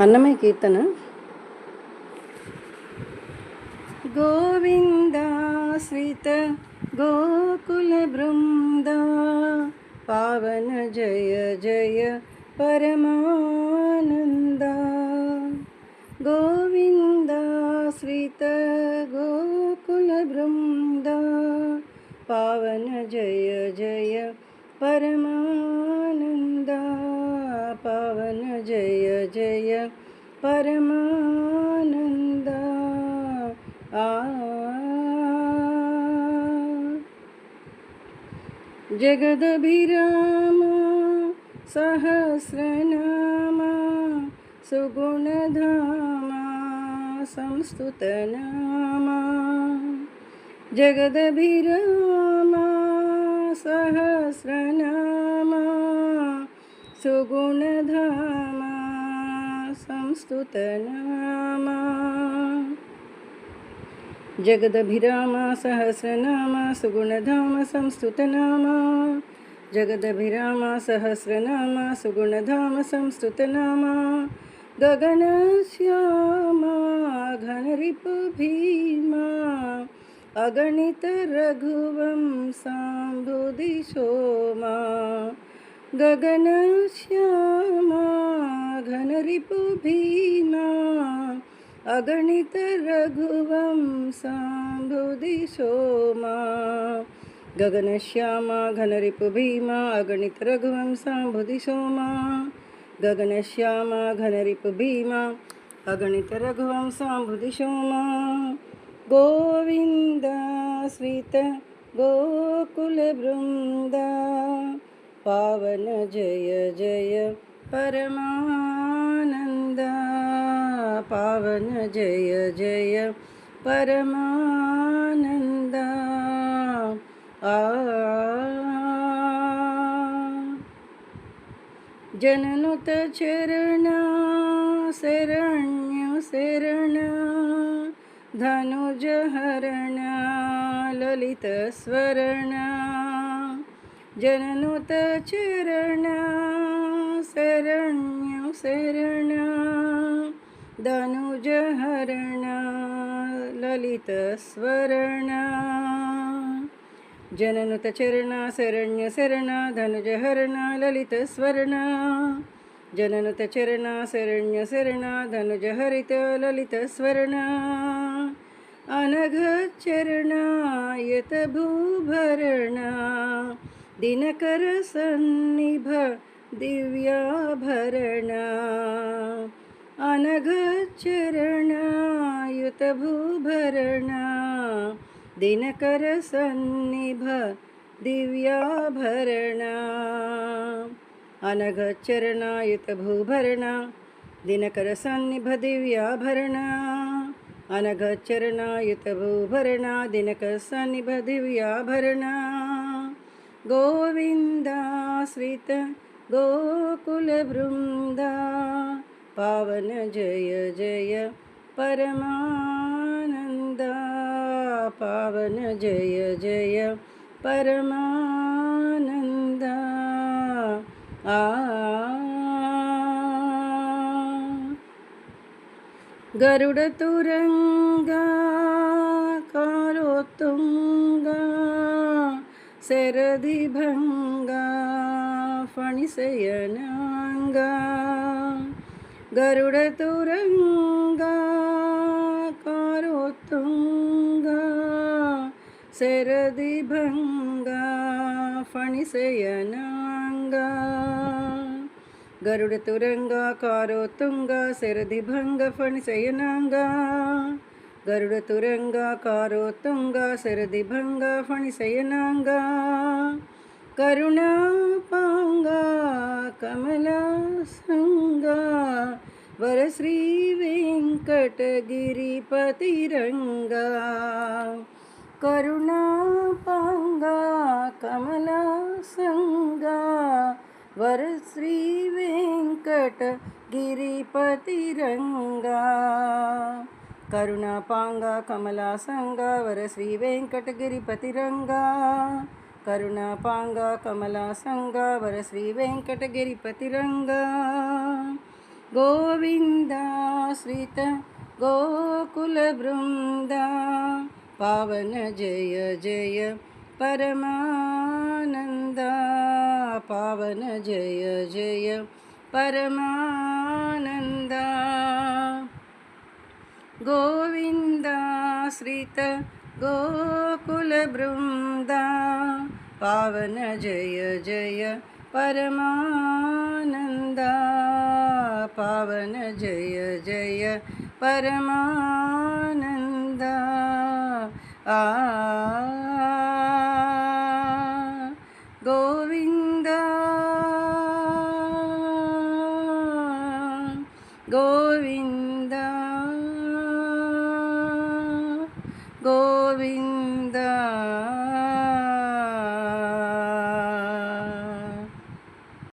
అన్నమయ్య కీర్తన. గోవిందాశ్రిత గోకుల బృంద పావన జయ జయ పరమానంద. గోవిందాశ్రిత గోకుల బృంద పావన జయ జయ పరమానంద. పావన జయ జయ పరమానంద. జగదభిరామ సహస్రనామ సుగుణధామ సంస్తుతనామ. జగదభిరామ సహస్రనామ సుగుణధామ సంస్తుతనామ. జగదభిరామ సహస్రనామ సుగుణధామ సంస్తుతనామ. జగదభిరామ సహస్రనామ సుగుణధామ సంస్తుతనామ. గగనశ్యామ ఘనరిపు భీమా అగణిత రఘువంశాంబుధి సోమా. గగనశ్యామ ఘనరిపు భీమా అగణిత రఘువంశాంబుధి సోమా. గగనశ్యామ ఘనరిపు భీమా అగణిత రఘువంశాంబుధి సోమా. గగనశ్యామ ఘనరిపు భీమా అగణిత రఘువంశాంబుధి సోమా. గోవిందాశ్రిత గోకుల బృంద పావన జయ జయ పరమానంద. పావన జయ జయ పరమానంద. జననుత చరణ శరణ్య శరణ ధనుజహరణ లలిత స్వరణ. జననుత చరణ శరణ్య శరణ ధనుజహరణ లలిత స్వరణ. జననుత చరణ శరణ్య శరణ ధనుజహరణ లలిత స్వరణ. జననుత చరణ శరణ్య శరణ ధనుజహరిత లలిత స్వరణ. అనఘ చరణాయత భూభరణ దినకర సన్నిభ దివ్యాభరణ. అనఘ చరణాయుత భూభరణ దినకర సన్నిభ దివ్యాభరణ. అనఘ చరణాయుత భూభరణ దినకర సన్నిభ దివ్యాభరణ. అనఘ చరణాయుత భూభరణ దినకర సన్నిభ దివ్యాభరణ. గోవిందాశ్రిత గోకుల బృంద పావన జయ జయ పరమానంద. పావన జయ జయ పరమానంద. గరుడ తురంగ కారోత్తుంగ శరది భంగ ఫణిశయనాంగ. గరుడ తురంగ కారోత్తుంగ శరది భంగ ఫణిశయనాంగ. గరుడ తురంగ కారోత్తుంగ శరది భంగ ఫణిశయనాంగ. గరుడ తురంగ కారోత్తుంగ శరది భంగ ఫణిశయనాంగ. కరుణాపాంగ కమలాసంగ వరశ్రీ వెంకటగిరిపతిరంగ. కరుణాపాంగ కమలాసంగ వరశ్రీ వెంకటగిరిపతిరంగ. కరుణాపాంగ కమలాసంగ వరశ్రీ వెంకటగిరిపతిరంగ. కరుణాపాంగ కమలాసంగ వరశ్రీ వెంకటగిరిపతిరంగ. गोविन्दाश्रित गोकुलवृन्दा पावन जय जय परमानन्दा पावन जय जय परमानन्दा गोविन्दाश्रित गोकुलवृन्दा पावन जय जय परमानन्दा पावन जय जय परमानन्दा गोविन्द गोविन्द